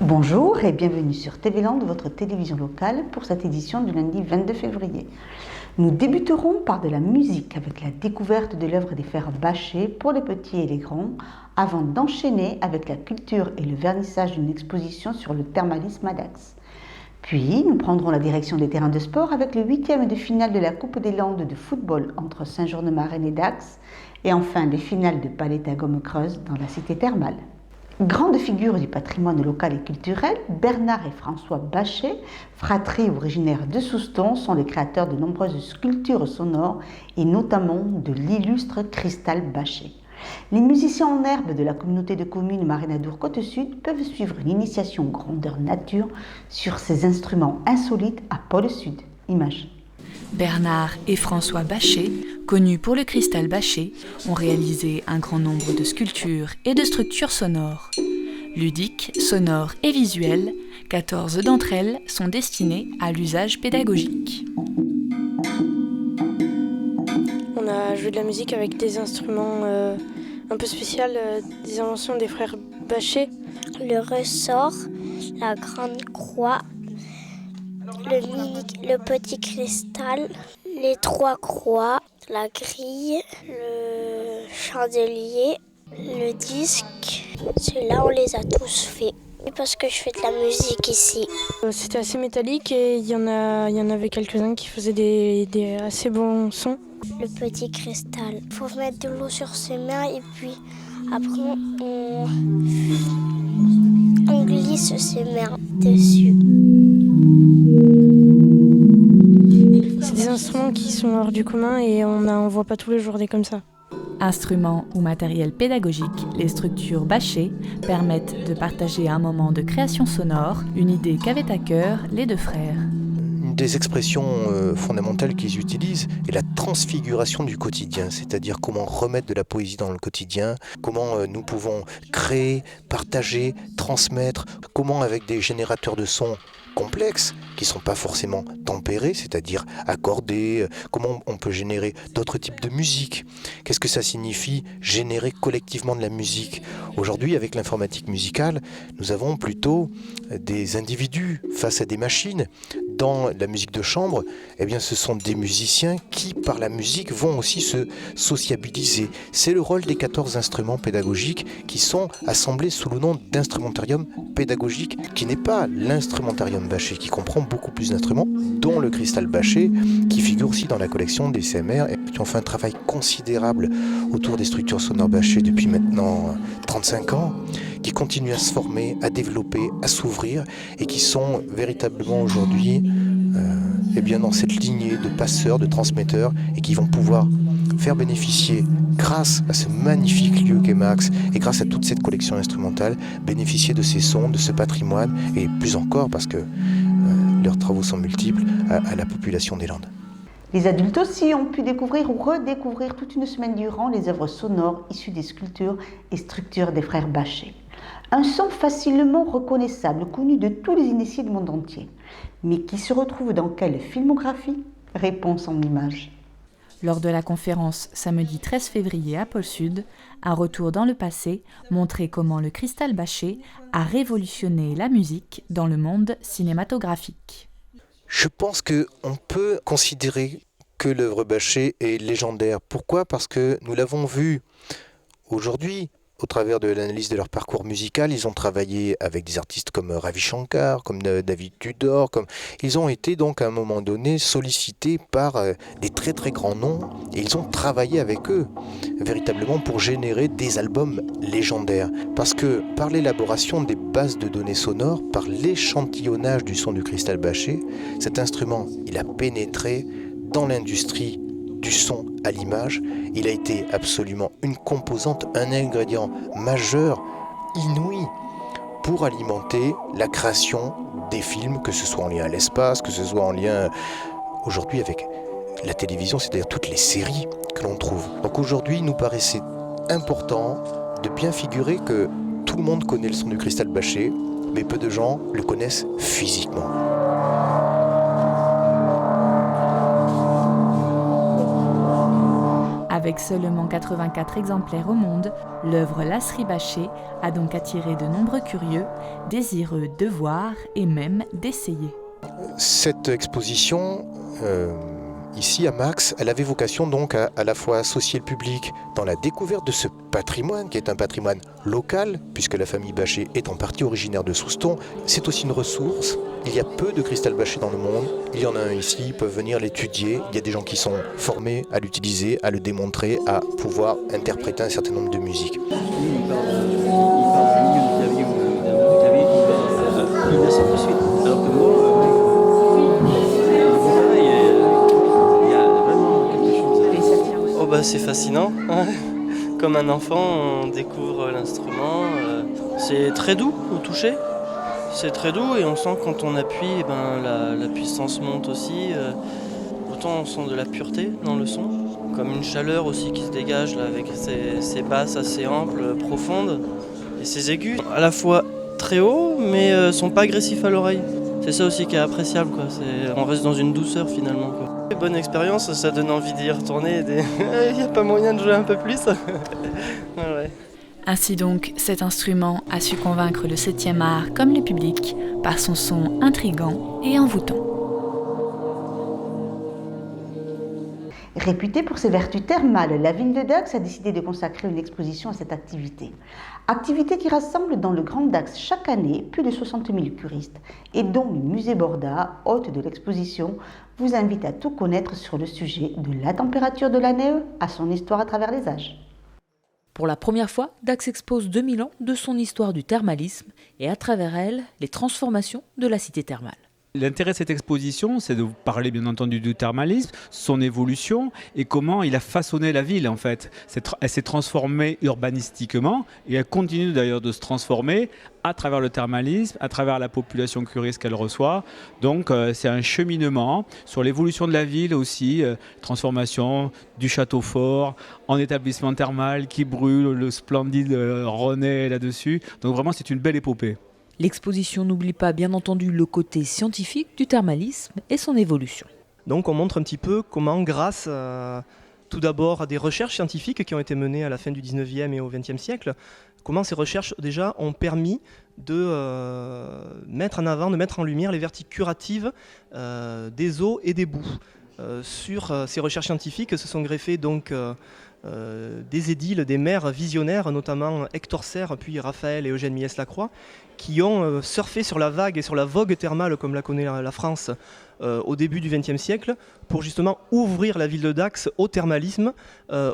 Bonjour et bienvenue sur TV Land, votre télévision locale, pour cette édition du lundi 22 février. Nous débuterons par de la musique avec la découverte de l'œuvre des frères Bachet pour les petits et les grands, avant d'enchaîner avec la culture et le vernissage d'une exposition sur le thermalisme à Dax. Puis, nous prendrons la direction des terrains de sport avec le 8e de finale de la Coupe des Landes de football entre Saint-Jean-de-Maurienne et Dax, et enfin les finales de Palette à Gomme-Creuse dans la cité thermale. Grandes figures du patrimoine local et culturel, Bernard et François Bachet, fratrie originaire de Souston, sont les créateurs de nombreuses sculptures sonores et notamment de l'illustre Cristal Bachet. Les musiciens en herbe de la communauté de communes Marénadour-Côte-Sud peuvent suivre une initiation grandeur nature sur ces instruments insolites à Pôle Sud. Image. Bernard et François Bachet, connus pour le Cristal Bachet, ont réalisé un grand nombre de sculptures et de structures sonores. Ludiques, sonores et visuelles, 14 d'entre elles sont destinées à l'usage pédagogique. On a joué de la musique avec des instruments un peu spéciaux, des inventions des frères Bachet. Le ressort, la grande croix, le petit cristal, les trois croix, la grille, le chandelier, le disque. Ceux-là, on les a tous faits. Parce que je fais de la musique ici. C'était assez métallique et il y en avait quelques-uns qui faisaient des assez bons sons. Le petit cristal. Il faut mettre de l'eau sur ses mains et puis après on glisse ses mains dessus. C'est des instruments qui sont hors du commun et on voit pas tous les jours des comme ça. Instruments ou matériel pédagogique, les structures Bachet permettent de partager un moment de création sonore, une idée qu'avaient à cœur les deux frères. Une des expressions fondamentales qu'ils utilisent est la transfiguration du quotidien, c'est-à-dire comment remettre de la poésie dans le quotidien, comment nous pouvons créer, partager, transmettre, comment avec des générateurs de sons complexes, qui ne sont pas forcément tempérés, c'est-à-dire accordés, comment on peut générer d'autres types de musique. Qu'est-ce que ça signifie générer collectivement de la musique ? Aujourd'hui, avec l'informatique musicale, nous avons plutôt des individus face à des machines. Dans la musique de chambre, eh bien, ce sont des musiciens qui, par la musique, vont aussi se sociabiliser. C'est le rôle des 14 instruments pédagogiques qui sont assemblés sous le nom d'instrumentarium pédagogique, qui n'est pas l'instrumentarium Bachet, qui comprend beaucoup plus d'instruments, dont le Cristal Bachet, qui figure aussi dans la collection des CMR, et qui ont fait un travail considérable autour des structures sonores Bachet depuis maintenant 35 ans, qui continuent à se former, à développer, à s'ouvrir, et qui sont véritablement aujourd'hui dans cette lignée de passeurs, de transmetteurs, et qui vont pouvoir faire bénéficier, grâce à ce magnifique lieu qu'est Max, et grâce à toute cette collection instrumentale, bénéficier de ces sons, de ce patrimoine, et plus encore, parce que leurs travaux sont multiples, à la population des Landes. Les adultes aussi ont pu découvrir ou redécouvrir toute une semaine durant les œuvres sonores issues des sculptures et structures des frères Bachet. Un son facilement reconnaissable, connu de tous les initiés du monde entier. Mais qui se retrouve dans quelle filmographie ? Réponse en images. Lors de la conférence samedi 13 février à Pôle Sud, un retour dans le passé montrait comment le Cristal Bachet a révolutionné la musique dans le monde cinématographique. Je pense qu'on peut considérer que l'œuvre Bachet est légendaire. Pourquoi ? Parce que nous l'avons vu aujourd'hui, au travers de l'analyse de leur parcours musical. Ils ont travaillé avec des artistes comme Ravi Shankar, comme David Tudor. Ils ont été donc à un moment donné sollicités par des très très grands noms et ils ont travaillé avec eux véritablement pour générer des albums légendaires. Parce que par l'élaboration des bases de données sonores, par l'échantillonnage du son du Cristal Bachet, cet instrument il a pénétré dans l'industrie du son à l'image, il a été absolument une composante, un ingrédient majeur, inouï, pour alimenter la création des films, que ce soit en lien à l'espace, que ce soit en lien aujourd'hui avec la télévision, c'est-à-dire toutes les séries que l'on trouve. Donc aujourd'hui, il nous paraissait important de bien figurer que tout le monde connaît le son du Cristal Bachet, mais peu de gens le connaissent physiquement. Avec seulement 84 exemplaires au monde, l'œuvre Lasserie Bachet a donc attiré de nombreux curieux, désireux de voir et même d'essayer. Cette exposition, ici à Max, elle avait vocation donc à la fois associer le public dans la découverte de ce patrimoine, qui est un patrimoine local, puisque la famille Bachet est en partie originaire de Souston. C'est aussi une ressource. Il y a peu de cristal Bachet dans le monde. Il y en a un ici, ils peuvent venir l'étudier. Il y a des gens qui sont formés à l'utiliser, à le démontrer, à pouvoir interpréter un certain nombre de musiques. C'est fascinant. Comme un enfant, on découvre l'instrument. C'est très doux au toucher. C'est très doux et on sent quand on appuie, la puissance monte aussi. Autant on sent de la pureté dans le son, comme une chaleur aussi qui se dégage là, avec ses basses assez amples, profondes, et ses aigus à la fois très hauts mais sont pas agressifs à l'oreille. C'est ça aussi qui est appréciable, quoi. On reste dans une douceur finalement, quoi. Bonne expérience, ça donne envie d'y retourner. Il n'y a pas moyen de jouer un peu plus. Ouais. Ainsi donc, cet instrument a su convaincre le 7e art comme le public par son son intrigant et envoûtant. Réputée pour ses vertus thermales, la ville de Dax a décidé de consacrer une exposition à cette activité. Activité qui rassemble dans le Grand Dax chaque année plus de 60 000 curistes et dont le musée Borda, hôte de l'exposition, vous invite à tout connaître sur le sujet de la température de la neige à son histoire à travers les âges. Pour la première fois, Dax expose 2000 ans de son histoire du thermalisme et à travers elle, les transformations de la cité thermale. L'intérêt de cette exposition, c'est de vous parler bien entendu du thermalisme, son évolution et comment il a façonné la ville en fait. Elle s'est transformée urbanistiquement et elle continue d'ailleurs de se transformer à travers le thermalisme, à travers la population curiste qu'elle reçoit. Donc c'est un cheminement sur l'évolution de la ville aussi, transformation du château fort en établissement thermal qui brûle, le splendide René là-dessus. Donc vraiment c'est une belle épopée. L'exposition n'oublie pas bien entendu le côté scientifique du thermalisme et son évolution. Donc on montre un petit peu comment, grâce tout d'abord à des recherches scientifiques qui ont été menées à la fin du 19e et au 20e siècle, comment ces recherches déjà ont permis de mettre en avant, de mettre en lumière les vertus curatives des eaux et des boues. Sur ces recherches scientifiques se sont greffées donc des édiles, des maires visionnaires, notamment Hector Serre, puis Raphaël et Eugène Miès-Lacroix, qui ont surfé sur la vague et sur la vogue thermale, comme la connaît la France, au début du XXe siècle, pour justement ouvrir la ville de Dax au thermalisme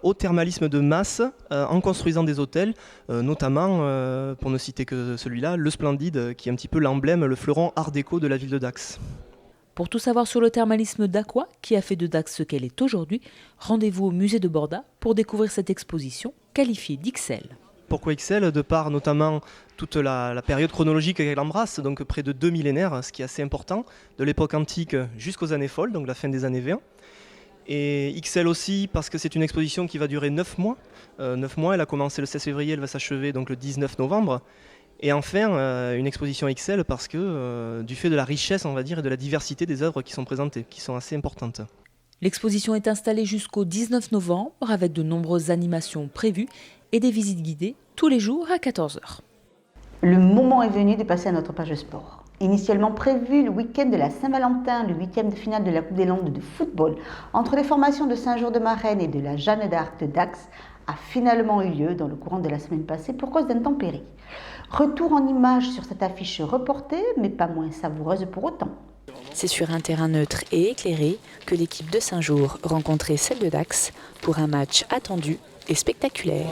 de masse, en construisant des hôtels, notamment, pour ne citer que celui-là, le Splendide, qui est un petit peu l'emblème, le fleuron art déco de la ville de Dax. Pour tout savoir sur le thermalisme dacquois, qui a fait de Dax ce qu'elle est aujourd'hui, rendez-vous au musée de Borda pour découvrir cette exposition qualifiée d'XL. Pourquoi XL? De par notamment toute la période chronologique qu'elle embrasse, donc près de 2 millénaires, ce qui est assez important, de l'époque antique jusqu'aux années folles, donc la fin des années 20. Et XL aussi parce que c'est une exposition qui va durer 9 mois. 9 mois, elle a commencé le 16 février, elle va s'achever donc le 19 novembre. Et enfin, une exposition XL parce que du fait de la richesse, on va dire, et de la diversité des œuvres qui sont présentées, qui sont assez importantes. L'exposition est installée jusqu'au 19 novembre avec de nombreuses animations prévues et des visites guidées tous les jours à 14h. Le moment est venu de passer à notre page sport. Initialement prévu le week-end de la Saint-Valentin, le 8e de finale de la Coupe des Landes de football entre les formations de Saint-Jean-de-Marennes et de la Jeanne d'Arc de Dax a finalement eu lieu dans le courant de la semaine passée pour cause d'intempéries. Retour en images sur cette affiche reportée, mais pas moins savoureuse pour autant. C'est sur un terrain neutre et éclairé que l'équipe de Saint-Jour rencontrait celle de Dax pour un match attendu et spectaculaire.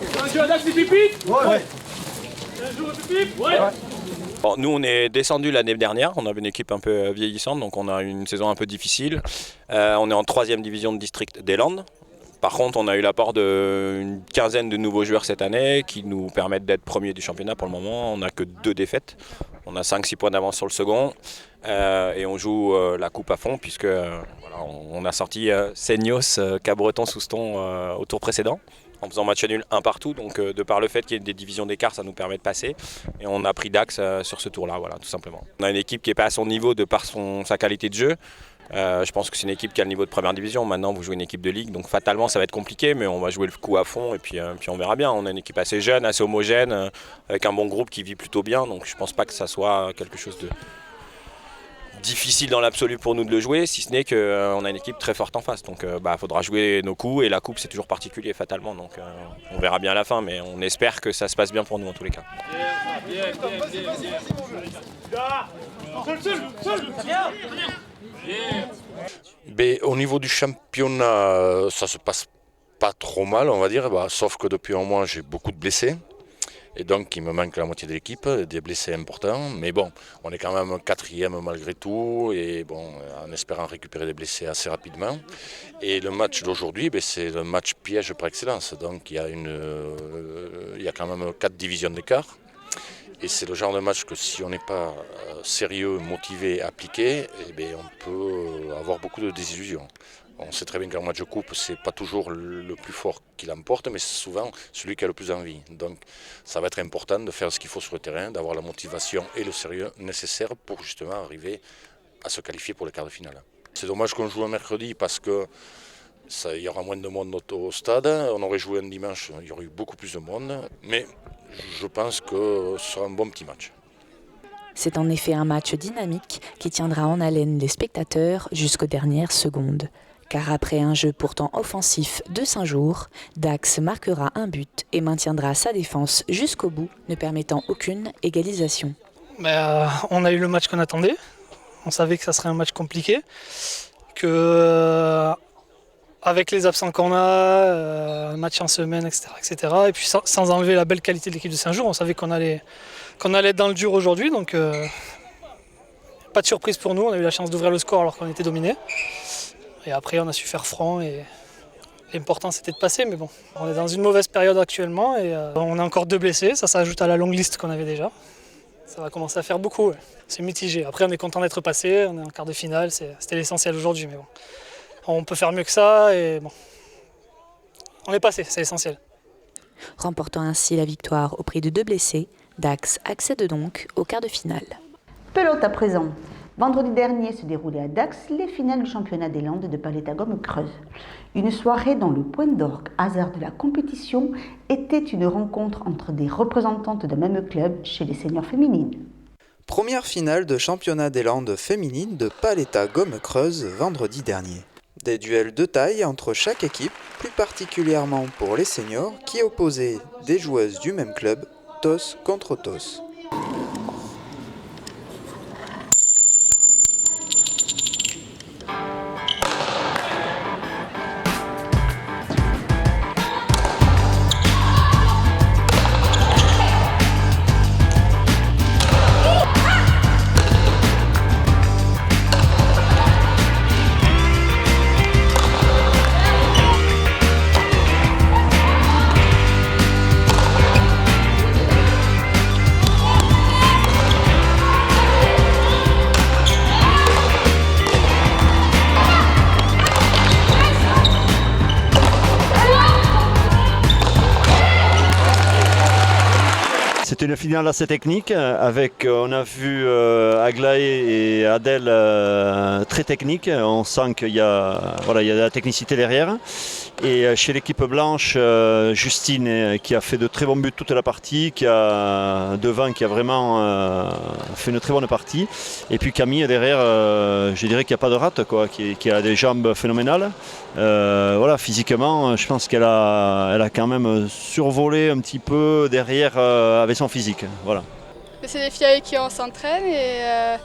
Bon, nous on est descendu l'année dernière, on avait une équipe un peu vieillissante, donc on a une saison un peu difficile. On est en 3e division de district des Landes. Par contre, on a eu l'apport d'une quinzaine de nouveaux joueurs cette année qui nous permettent d'être premiers du championnat pour le moment. On n'a que 2 défaites. On a 5-6 points d'avance sur le second. Et on joue la coupe à fond puisque on a sorti Seignos, Cabreton-Souston au tour précédent en faisant match nul 1 partout. Donc de par le fait qu'il y ait des divisions d'écart, ça nous permet de passer. Et on a pris Dax sur ce tour-là, voilà, tout simplement. On a une équipe qui n'est pas à son niveau de par sa qualité de jeu. Je pense que c'est une équipe qui a le niveau de première division. Maintenant, vous jouez une équipe de ligue, donc fatalement, ça va être compliqué, mais on va jouer le coup à fond et puis on verra bien. On a une équipe assez jeune, assez homogène, avec un bon groupe qui vit plutôt bien, donc je ne pense pas que ça soit quelque chose de difficile dans l'absolu pour nous de le jouer, si ce n'est qu'on a une équipe très forte en face. Donc il faudra jouer nos coups, et la coupe, c'est toujours particulier fatalement, donc on verra bien à la fin, mais on espère que ça se passe bien pour nous en tous les cas. Mais au niveau du championnat, ça se passe pas trop mal, on va dire, sauf que depuis un mois j'ai beaucoup de blessés. Et donc il me manque la moitié de l'équipe, des blessés importants. Mais bon, on est quand même 4e malgré tout, et bon, en espérant récupérer des blessés assez rapidement. Et le match d'aujourd'hui, c'est le match piège par excellence. Donc il y a quand même 4 divisions d'écart. Et c'est le genre de match que si on n'est pas sérieux, motivé, appliqué, on peut avoir beaucoup de désillusions. On sait très bien qu'un match de coupe, c'est pas toujours le plus fort qui l'emporte, mais c'est souvent celui qui a le plus envie. Donc ça va être important de faire ce qu'il faut sur le terrain, d'avoir la motivation et le sérieux nécessaires pour justement arriver à se qualifier pour les quarts de finale. C'est dommage qu'on joue un mercredi parce que il y aura moins de monde au stade. On aurait joué un dimanche, il y aurait eu beaucoup plus de monde. Mais je pense que ce sera un bon petit match. C'est en effet un match dynamique qui tiendra en haleine les spectateurs jusqu'aux dernières secondes. Car après un jeu pourtant offensif de Saint-Jour, Dax marquera un but et maintiendra sa défense jusqu'au bout, ne permettant aucune égalisation. On a eu le match qu'on attendait. On savait que ça serait un match compliqué. Que avec les absents qu'on a, un match en semaine, etc. Et puis sans enlever la belle qualité de l'équipe de Saint-Jour, on savait qu'on allait être dans le dur aujourd'hui. Donc pas de surprise pour nous, on a eu la chance d'ouvrir le score alors qu'on était dominé. Et après on a su faire front et l'important c'était de passer. Mais bon, on est dans une mauvaise période actuellement et on a encore 2 blessés, ça s'ajoute à la longue liste qu'on avait déjà. Ça va commencer à faire beaucoup, ouais. C'est mitigé. Après on est content d'être passé, on est en quart de finale, c'était l'essentiel aujourd'hui. Mais bon, on peut faire mieux que ça et bon, on est passé, c'est l'essentiel. Remportant ainsi la victoire au prix de 2 blessés, Dax accède donc au quart de finale. Pelote à présent. Vendredi dernier se déroulaient à Dax les finales du championnat des Landes de Paletta-Gomme-Creuse. Une soirée dont le point d'orgue, hasard de la compétition, était une rencontre entre des représentantes d'un même club chez les seniors féminines. Première finale de championnat des Landes féminines de Paletta-Gomme-Creuse vendredi dernier. Des duels de taille entre chaque équipe, plus particulièrement pour les seniors qui opposaient des joueuses du même club, TOS contre TOS. C'était une finale assez technique, on a vu Aglaé et Adèle très techniques. On sent qu'il y a de la technicité derrière. Et chez l'équipe blanche, Justine qui a fait de très bons buts toute la partie, devant qui a vraiment fait une très bonne partie. Et puis Camille derrière, je dirais qu'il n'y a pas de rate, qui a des jambes phénoménales. Physiquement, je pense qu'elle a quand même survolé un petit peu derrière avec son physique. Voilà. C'est des filles avec qui on s'entraîne et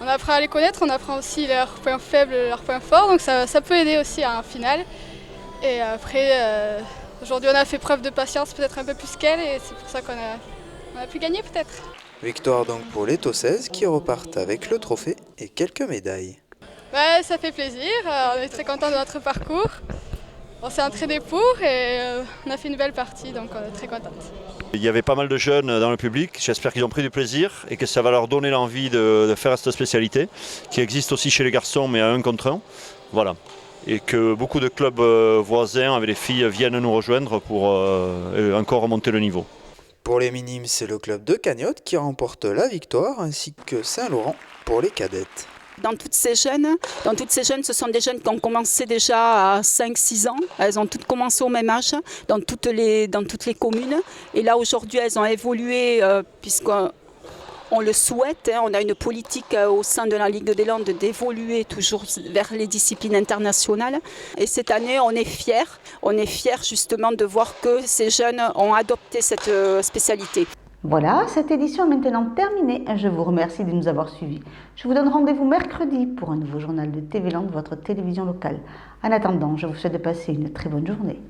on apprend à les connaître, on apprend aussi leurs points faibles, leurs points forts, donc ça peut aider aussi en finale. Et après, aujourd'hui on a fait preuve de patience peut-être un peu plus qu'elle et c'est pour ça qu'on a pu gagner peut-être. Victoire donc pour les Tossaises qui repartent avec le trophée et quelques médailles. Ouais, ça fait plaisir, on est très contents de notre parcours. On s'est entraîné pour et on a fait une belle partie, donc on est très contente. Il y avait pas mal de jeunes dans le public, j'espère qu'ils ont pris du plaisir et que ça va leur donner l'envie de faire cette spécialité, qui existe aussi chez les garçons mais à 1 contre 1. Voilà. Et que beaucoup de clubs voisins avec les filles viennent nous rejoindre pour encore remonter le niveau. Pour les minimes, c'est le club de Cagnotte qui remporte la victoire, ainsi que Saint-Laurent pour les cadettes. Dans toutes ces jeunes, ce sont des jeunes qui ont commencé déjà à 5-6 ans. Elles ont toutes commencé au même âge, dans toutes les communes. Et là, aujourd'hui, elles ont évolué, puisqu'on le souhaite. On a une politique au sein de la Ligue des Landes d'évoluer toujours vers les disciplines internationales. Et cette année, on est fiers. On est fiers justement de voir que ces jeunes ont adopté cette spécialité. Voilà, cette édition est maintenant terminée. Je vous remercie de nous avoir suivis. Je vous donne rendez-vous mercredi pour un nouveau journal de TV Land, votre télévision locale. En attendant, je vous souhaite de passer une très bonne journée.